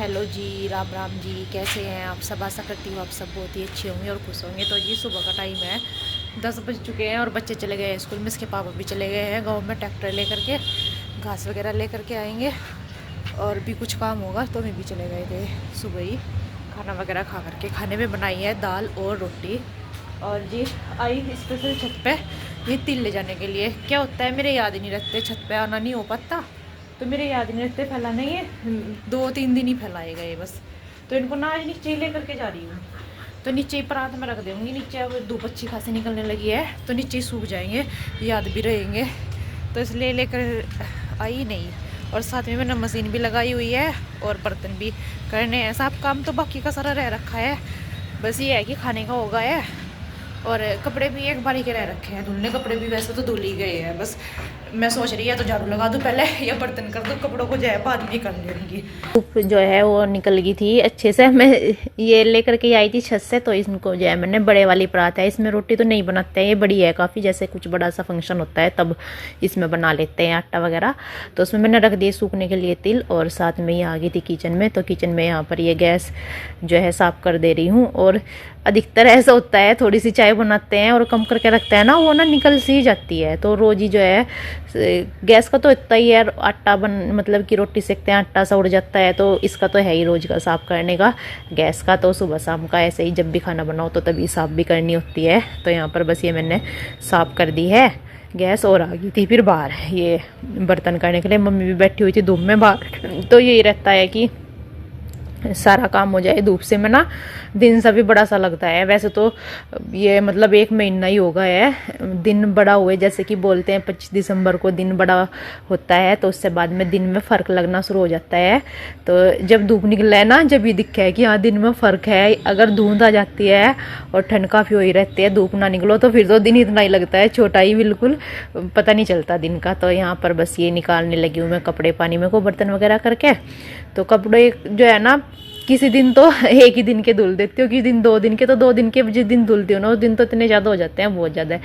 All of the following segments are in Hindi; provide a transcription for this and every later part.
हेलो जी, राम राम जी। कैसे हैं आप सब? आशा करती हूँ आप सब बहुत ही अच्छे होंगे और खुश होंगे। तो जी सुबह का टाइम है, 10 बज चुके हैं और बच्चे चले गए हैं स्कूल में। इसके पापा भी चले गए हैं गांव में ट्रैक्टर लेकर के, घास वगैरह लेकर के आएंगे और भी कुछ काम होगा तो मैं भी चले गए थे सुबह ही। खाना वगैरह खा करके, खाने में बनाई है दाल और रोटी। और जी आई स्पेशल छत पे ये तिल ले जाने के लिए। क्या होता है, मेरे याद ही नहीं रखते, छत पे आना नहीं हो पाता तो मेरे याद नहीं रहते फैलाने। ये 2-3 दिन ही फैलाए गए बस। तो इनको ना आज नीचे ही लेकर के जा रही हूँ, तो नीचे ही परात में रख दूँगी। नीचे अब धूप अच्छी खासी निकलने लगी है तो नीचे ही सूख जाएंगे, याद भी रहेंगे। तो इसलिए लेकर आई नहीं। और साथ में मैंने मशीन भी लगाई हुई है और बर्तन भी करने हैं। सब काम तो बाकी का सारा रह रखा है, बस ये है कि खाने का होगा है। और कपड़े भी एक बारी के रह रखे हैं धुलने। कपड़े भी वैसे तो धुल ही गए हैं, बस मैं सोच रही है तो झाड़ू लगा दूं पहले या बर्तन कर दूं। कपड़ों को जो है बाद में कर लूँगी। धूप जो है वो निकल गई थी अच्छे से। मैं ये लेकर के आई थी छत से, तो इनको जो है मैंने बड़े वाली परात है, इसमें रोटी तो नहीं बनाते हैं, ये बड़ी है काफ़ी। जैसे कुछ बड़ा सा फंक्शन होता है तब इसमें बना लेते हैं आटा वगैरह। तो उसमें मैंने रख दिए सूखने के लिए तिल। और साथ में ये आ गई थी किचन में, तो किचन में यहाँ पर ये गैस जो है साफ़ कर दे रही हूँ। और अधिकतर ऐसा होता है, थोड़ी सी चाय बनाते हैं और कम करके रखते हैं ना, वो ना निकल सी जाती है। तो रोज़ ही जो है गैस का तो इतना ही है, आटा मतलब कि रोटी सेकते हैं आटा सा उड़ जाता है, तो इसका तो है ही रोज़ का साफ़ करने का। गैस का तो सुबह शाम का ऐसे ही, जब भी खाना बनाओ तो तभी साफ़ भी करनी होती है। तो यहाँ पर बस ये मैंने साफ़ कर दी है गैस। और आ गई थी फिर बाहर ये बर्तन करने के लिए। मम्मी भी बैठी हुई थी धूप में बाहर। तो यही रहता है कि सारा काम हो जाए धूप से में ना, दिन सा भी बड़ा सा लगता है। वैसे तो ये मतलब 1 महीना ही हो गया है दिन बड़ा हुए, जैसे कि बोलते हैं 25 दिसंबर को दिन बड़ा होता है, तो उससे बाद में दिन में फ़र्क लगना शुरू हो जाता है। तो जब धूप निकला है ना, जब ये दिखा है कि हाँ दिन में फ़र्क है। अगर धुंध आ जाती है और ठंड काफ़ी हो ही रहती है, धूप ना निकलो तो फिर तो दिन इतना ही लगता है छोटा ही, बिल्कुल पता नहीं चलता दिन का। तो यहाँ पर बस ये निकालने लगी हूँ मैं कपड़े पानी में को, बर्तन वगैरह करके। तो कपड़े जो है ना, किसी दिन तो एक ही दिन के धुल देती हूँ, किसी दिन 2 दिन के। तो 2 दिन के जिस दिन धुलती हूँ ना, उस दिन तो इतने ज़्यादा हो जाते हैं, बहुत ज़्यादा।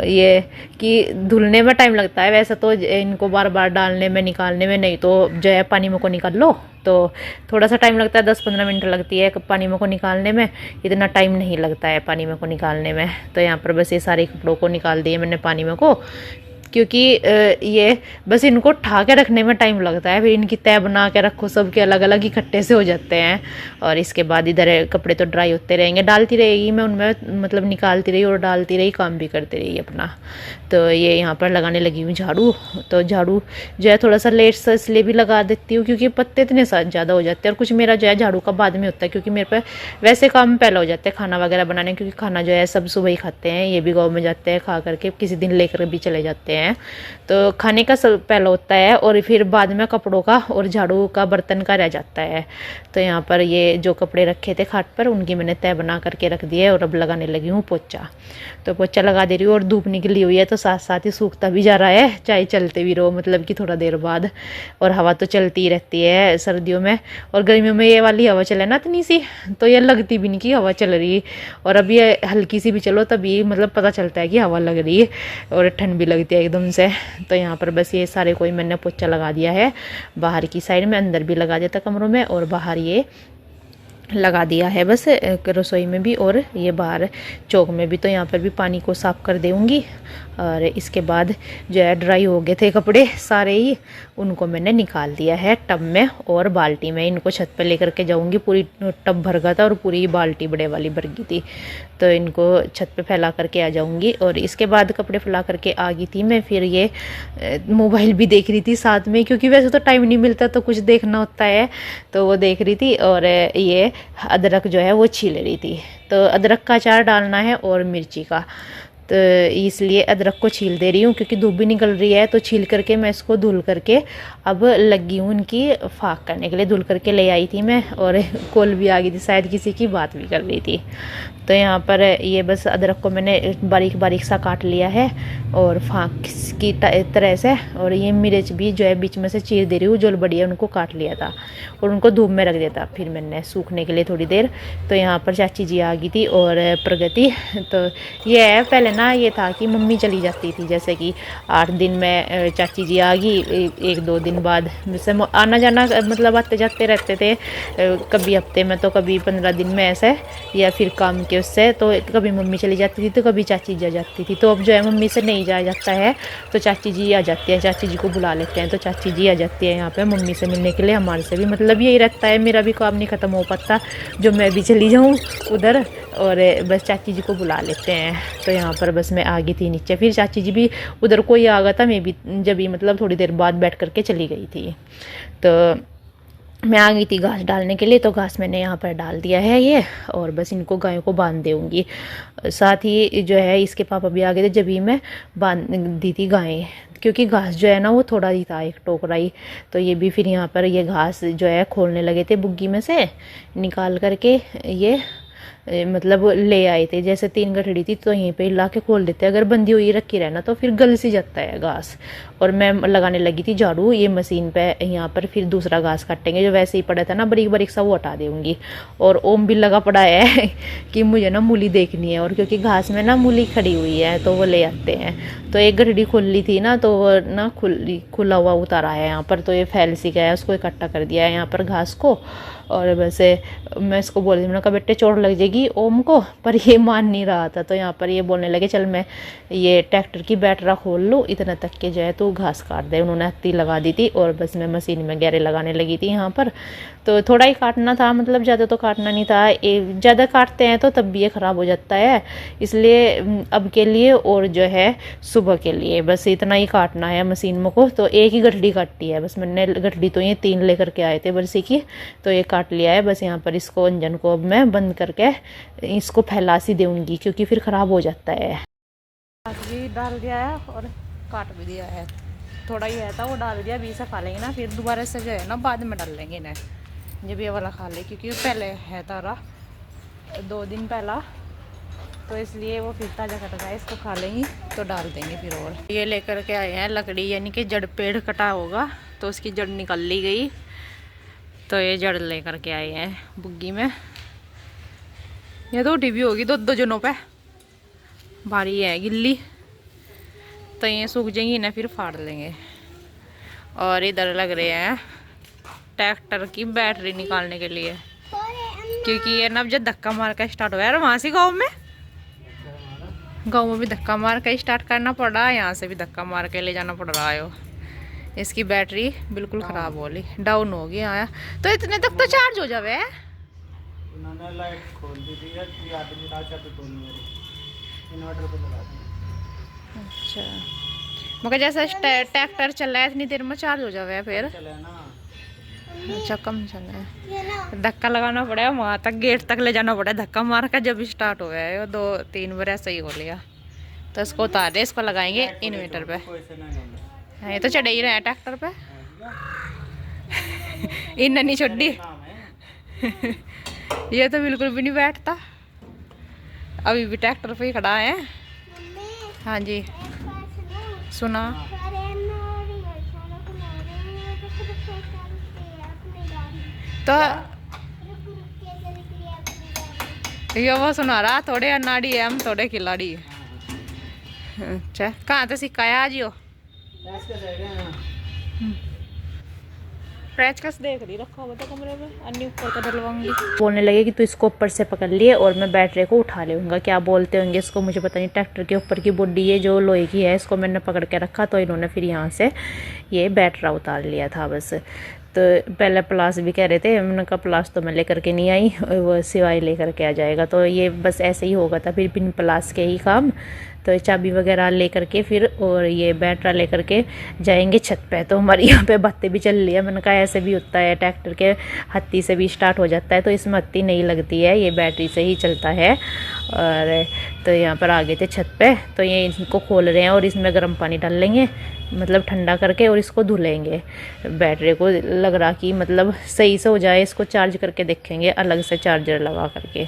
ये कि धुलने में टाइम लगता है, वैसे तो इनको बार बार डालने में निकालने में नहीं, तो जो है पानी में को निकाल लो तो थोड़ा सा टाइम लगता है, 10-15 मिनट लगती है पानी में को निकालने में। इतना टाइम नहीं लगता है पानी में को निकालने में। तो यहाँ पर बस ये सारे कपड़ों को निकाल दिए मैंने पानी में को, क्योंकि ये बस इनको ठा के रखने में टाइम लगता है। फिर इनकी तय बना के रखो, सबके अलग अलग इकट्ठे से हो जाते हैं। और इसके बाद इधर कपड़े तो ड्राई होते रहेंगे, डालती रहेगी मैं उनमें, मतलब निकालती रही और डालती रही, काम भी करती रही अपना। तो ये यहाँ पर लगाने लगी हूँ झाड़ू। तो झाड़ू जो है थोड़ा सा लेट से इसलिए भी लगा देती हूँ क्योंकि पत्ते इतने ज़्यादा हो जाते हैं। और कुछ मेरा जो है झाड़ू का बाद में होता है, क्योंकि मेरे पे वैसे काम पहले हो जाते हैं खाना वगैरह बनाने, क्योंकि खाना जो है सब सुबह ही खाते हैं। ये भी गाँव में जाते हैं, खा करके किसी दिन लेकर भी चले जाते हैं। तो खाने का सब पहले होता है और फिर बाद में कपड़ों का और झाड़ू का बर्तन का रह जाता है। तो यहाँ पर ये जो कपड़े रखे थे खाट पर, उनकी मैंने तय बना करके रख दिए और अब लगाने लगी हूँ पोछा। तो पोछा लगा दे रही हूँ और धूप निकली हुई है तो साथ साथ ही सूखता भी जा रहा है, चाहे चलते भी रहो, मतलब कि थोड़ा देर बाद। और हवा तो चलती ही रहती है सर्दियों में। और गर्मियों में ये वाली हवा चले ना इतनी सी, तो ये लगती भी नहीं कि हवा चल रही है। और अब ये हल्की सी भी चलो तभी मतलब पता चलता है कि हवा लग रही है और ठंड भी लगती है एकदम से। तो यहाँ पर बस ये सारे कोई मैंने पोछा लगा दिया है बाहर की साइड में, अंदर भी लगा दिया था कमरों में और बाहर ये लगा दिया है बस रसोई में भी और ये बाहर चौक में भी। तो यहाँ पर भी पानी को साफ़ कर दूँगी। और इसके बाद जो है ड्राई हो गए थे कपड़े सारे ही, उनको मैंने निकाल दिया है टब में और बाल्टी में। इनको छत पे लेकर के जाऊँगी, पूरी टब भर गया था और पूरी बाल्टी बड़े वाली भर गई थी, तो इनको छत पे फैला करके आ जाऊँगी। और इसके बाद कपड़े फैला करके आ गई थी मैं, फिर ये मोबाइल भी देख रही थी साथ में, क्योंकि वैसे तो टाइम नहीं मिलता तो कुछ देखना होता है, तो वो देख रही थी। और ये अदरक जो है वो छील रही थी। तो अदरक का अचार डालना है और मिर्ची का, तो इसलिए अदरक को छील दे रही हूँ क्योंकि धूप भी निकल रही है। तो छील करके मैं इसको धुल करके अब लगी हूँ इनकी फाक करने के लिए। धुल करके ले आई थी मैं और कॉल भी आ गई थी, शायद किसी की बात भी कर रही थी। तो यहाँ पर ये बस अदरक को मैंने बारीक बारीक सा काट लिया है और फाक की तरह से। और ये मिर्च भी जो है बीच में से चीर दे रही हूँ, जो बड़ी है उनको काट लिया था और उनको धूप में रख दिया था फिर मैंने सूखने के लिए थोड़ी देर। तो यहाँ पर चाची जी आ गई थी और प्रगति। तो ये है पहले ना ये था कि मम्मी चली जाती थी, जैसे कि 8 दिन में चाची जी आ गई, 1-2 दिन बाद जैसे आना जाना मतलब आते जाते रहते थे, कभी हफ्ते में तो कभी 15 दिन में ऐसे, या फिर काम के उससे, तो कभी मम्मी चली जाती थी तो कभी चाची जी आ जाती थी। तो अब जो है मम्मी से नहीं जाया जाता है तो चाची जी आ जाती है, चाची जी को बुला लेते हैं, तो चाची जी आ जाती है यहाँ पे मम्मी से मिलने के लिए। हमारे से भी मतलब यही रहता है, मेरा भी काम नहीं ख़त्म हो पाता जो मैं भी चली जाऊँ उधर, और बस चाची जी को बुला लेते हैं। तो यहाँ पर बस मैं आ गई थी नीचे, फिर चाची जी भी उधर कोई आ गया था, मैं भी जब भी मतलब थोड़ी देर बाद बैठ करके चली गई थी। तो मैं आ गई थी घास डालने के लिए, तो घास मैंने यहाँ पर डाल दिया है ये, और बस इनको गायों को बांध दूँगी। साथ ही जो है इसके पापा भी आ गए थे, जब ही मैं बांध दी थी गायें, क्योंकि घास जो है ना वो थोड़ा ही था, एक टोकरा ही। तो ये भी फिर यहाँ पर ये घास जो है खोलने लगे थे बुग्गी में से निकाल करके, ये मतलब ले आए थे। जैसे 3 गठड़ी थी तो यहीं पे ला के खोल देते, अगर बंधी हुई रखी रहना तो फिर गल सी जाता है घास। और मैं लगाने लगी थी झाड़ू ये मशीन पे, यहाँ पर फिर दूसरा घास काटेंगे जो वैसे ही पड़ा था ना बारीक बारीक सा, वो हटा दूँगी। और ओम भी लगा पड़ा है कि मुझे ना मूली देखनी है, और क्योंकि घास में ना मूली खड़ी हुई है तो वो ले आते हैं। तो एक गठड़ी खुली थी ना, तो वो ना खुला हुआ उतारा है यहाँ पर, तो ये फैल सी गया है, उसको इकट्ठा कर दिया है यहाँ पर घास को। और वैसे मैं इसको बोल रही, मैंने कहा बेटे चोट लग जाएगी ओम को, पर ये मान नहीं रहा था। तो यहाँ पर ये बोलने लगे चल मैं ये ट्रैक्टर की बैटरा खोल लूँ, इतना तक के जो है तो घास काट दे। उन्होंने हत्ती लगा दी थी और बस मैं मशीन में गहरे लगाने लगी थी यहाँ पर। तो थोड़ा ही काटना था, मतलब ज़्यादा तो काटना नहीं था, ज़्यादा काटते हैं तो तब भी ये ख़राब हो जाता है, इसलिए अब के लिए और जो है सुबह के लिए बस इतना ही काटना है मशीन में को। तो एक ही गठड़ी काटी है बस मैंने, गठड़ी तो ये 3 लेकर के आए थे बरसी की, तो ये काट लिया है बस। यहाँ पर इसको अंजन को अब मैं बंद करके इसको फैला सी दूँगी, क्योंकि फिर ख़राब हो जाता है। भी डाल दिया है और काट भी दिया है, थोड़ा ही है था वो डाल दिया, अभी से खा लेंगे ना, फिर दोबारा से जो है ना बाद में डाल लेंगे इन्हें, जब ये वाला खा ले, क्योंकि पहले है तारा 2 दिन पहला, तो इसलिए वो फिर ताज़ा कट रहा है, इसको खा लेंगे तो डाल देंगे फिर। और ये लेकर के आए हैं लकड़ी, यानी कि जड़, पेड़ कटा होगा तो उसकी जड़ निकल ली गई, तो ये जड़ लेकर के आए हैं बुग्गी में। ये तो उठी भी होगी 2-2 जनों पे, भारी है गिल्ली, तो ये सूख जाएंगी ना फिर फाड़ लेंगे। और इधर लग रहे हैं ट्रैक्टर की बैटरी निकालने के लिए, क्योंकि ये ना जब धक्का मार कर स्टार्ट हुआ है वहाँ से गाँव में भी धक्का मार कर स्टार्ट करना पड़ रहा है, यहाँ से भी धक्का मार के ले जाना पड़ रहा है। इसकी बैटरी बिल्कुल ख़राब हो गई, डाउन हो गई आया, तो इतने तक तो चार्ज हो जावे। उन्होंने लाइट खोल दी थी कि आदमी चाबी खोल मेरी इन्वर्टर पे लगा दी। अच्छा, मगर जैसा ट्रैक्टर चल रहा है इतनी देर में चार्ज हो जावे फिर चले ना। अच्छा कम चला है, धक्का लगाना पड़ेगा वहाँ तक, गेट तक ले जाना पड़ा, धक्का मार कर जब स्टार्ट हो गया है, 2-3 बार ऐसा ही हो लिया। तो इसको उतार दे, इसको लगाएंगे इन्वर्टर पे। ये तो चढ़े ही रहे हैं ट्रैक्टर पे इन नहीं छोड़ी ये तो बिल्कुल भी नहीं बैठता, अभी भी ट्रैक्टर पे ही खड़ा है। हाँ जी सुना, तो ये वो सुना रहा थोड़े अनाड़ी है हम थोड़े खिलाड़ी है। अच्छा कहाँ तो सिखाया आज यो कस देख रही, रखा हुआ था कमरे में, अन्य ऊपर का डलवाऊंगी। बोलने लगे कि तू इसको ऊपर से पकड़ लिए और मैं बैटरी को उठा लूँगा, क्या बोलते होंगे इसको मुझे पता नहीं। ट्रैक्टर के ऊपर की बॉडी है जो लोहे की है, इसको मैंने पकड़ के रखा, तो इन्होंने फिर यहाँ से ये बैटरा उतार लिया था बस। तो पहले प्लास भी कह रहे थे, मैंने कहा प्लास तो मैं लेकर के नहीं आई, वो सिवाय लेकर के आ जाएगा, तो ये बस ऐसे ही होगा था फिर बिन प्लास के ही काम। तो चाबी वगैरह लेकर के फिर और ये बैटरा लेकर के जाएंगे छत पे। तो हमारी यहाँ पे बातें भी चल रही है, मैंने कहा ऐसे भी होता है, ट्रैक्टर के हत्ती से भी स्टार्ट हो जाता है, तो इसमें हत्ती नहीं लगती है, ये बैटरी से ही चलता है। और तो यहाँ पर आ गए थे छत पे, तो ये इनको खोल रहे हैं और इसमें गर्म पानी डाल लेंगे, मतलब ठंडा करके, और इसको धुलेंगे। बैटरी को लग रहा कि मतलब सही से हो जाए, इसको चार्ज करके देखेंगे अलग से चार्जर लगा करके।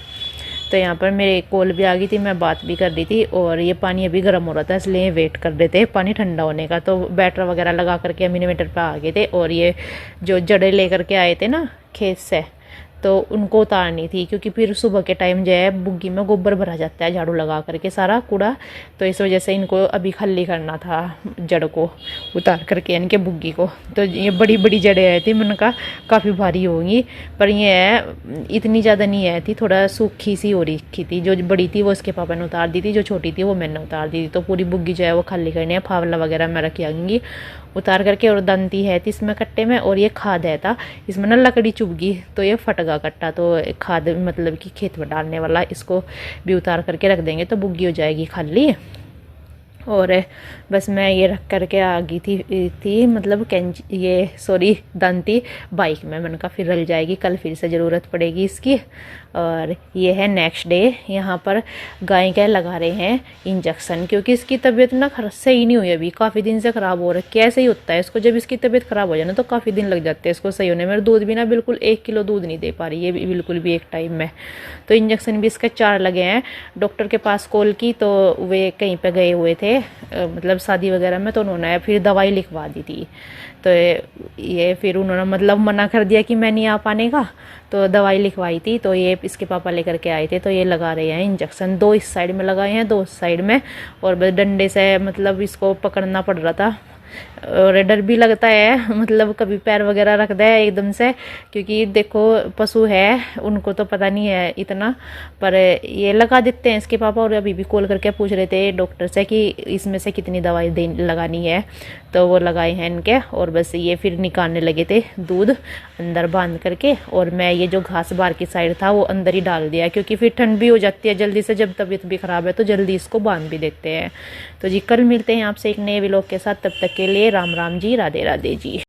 तो यहाँ पर मेरे कॉल भी आ गई थी, मैं बात भी कर रही थी, और ये पानी अभी गर्म हो रहा था इसलिए वेट कर रहे थे पानी ठंडा होने का। तो बैटरा वगैरह लगा करके हम इन्वर्टर पर आ गए थे, और ये जो जड़ें लेकर के आए थे ना खेत से, तो उनको उतारनी थी, क्योंकि फिर सुबह के टाइम जो है बुग्गी में गोबर भरा जाता है झाड़ू लगा करके सारा कूड़ा, तो इस वजह से इनको अभी खाली करना था जड़ को उतार करके इनके बुग्गी को। तो ये बड़ी बड़ी जड़ें आई थी, मैंने कहा काफ़ी भारी होंगी, पर ये इतनी ज़्यादा नहीं आई थी, थोड़ा सूखी सी हो रखी थी। जो बड़ी थी वो उसके पापा ने उतार दी थी, जो छोटी थी वो मैंने उतार दी थी। तो पूरी बुग्गी जो है वो खाली करनी है, फावला वगैरह मैं रखी आऊँगी उतार करके। और दंती है थी इसमें कट्टे में, और ये खाद है था इसमें ना, लकड़ी चुभ गई तो ये फट गया कट्टा, तो खाद मतलब कि खेत में डालने वाला, इसको भी उतार करके रख देंगे तो बुग्गी हो जाएगी खाली। और बस मैं ये रख करके आ गई थी मतलब ये सॉरी दंती बाइक में, मैंने कहा फिर रल जाएगी, कल फिर से ज़रूरत पड़ेगी इसकी। और ये है नेक्स्ट डे, यहाँ पर गाय का लगा रहे हैं इंजेक्शन, क्योंकि इसकी तबीयत ना सही नहीं हुई अभी, काफ़ी दिन से ख़राब हो रही है। ऐसे ही होता है इसको, जब इसकी तबीयत ख़राब हो जाए ना तो काफ़ी दिन लग जाते हैं इसको सही होने में। दूध भी ना बिल्कुल 1 किलो दूध नहीं दे पा रही है बिल्कुल भी एक टाइम में। तो इंजेक्शन भी इसके 4 लगे हैं। डॉक्टर के पास कॉल की तो वे कहीं पर गए हुए थे मतलब शादी वगैरह में, तो उन्होंने फिर दवाई लिखवा दी थी। तो ये फिर उन्होंने मतलब मना कर दिया कि मैं नहीं आ पाने का, तो दवाई लिखवाई थी। तो ये इसके पापा लेकर के आए थे, तो ये लगा रहे हैं इंजेक्शन। 2 इस साइड में लगाए हैं, 2 उस साइड में, और बस डंडे से मतलब इसको पकड़ना पड़ रहा था। और डर भी लगता है, मतलब कभी पैर वगैरह रख दे एकदम से, क्योंकि देखो पशु है उनको तो पता नहीं है इतना, पर ये लगा देते हैं इसके पापा। और अभी भी कॉल करके पूछ रहे थे डॉक्टर से कि इसमें से कितनी दवाई लगानी है, तो वो लगाए हैं इनके। और बस ये फिर निकालने लगे थे दूध अंदर बांध करके, और मैं ये जो घास बाहर की साइड था वो अंदर ही डाल दिया, क्योंकि फिर ठंड भी हो जाती है जल्दी से, जब तबीयत भी ख़राब है तो जल्दी इसको बांध भी देते हैं। तो जी कल मिलते हैं आपसे एक नए व्लॉग के साथ, तब तक के लिए राम राम जी, राधे राधे जी।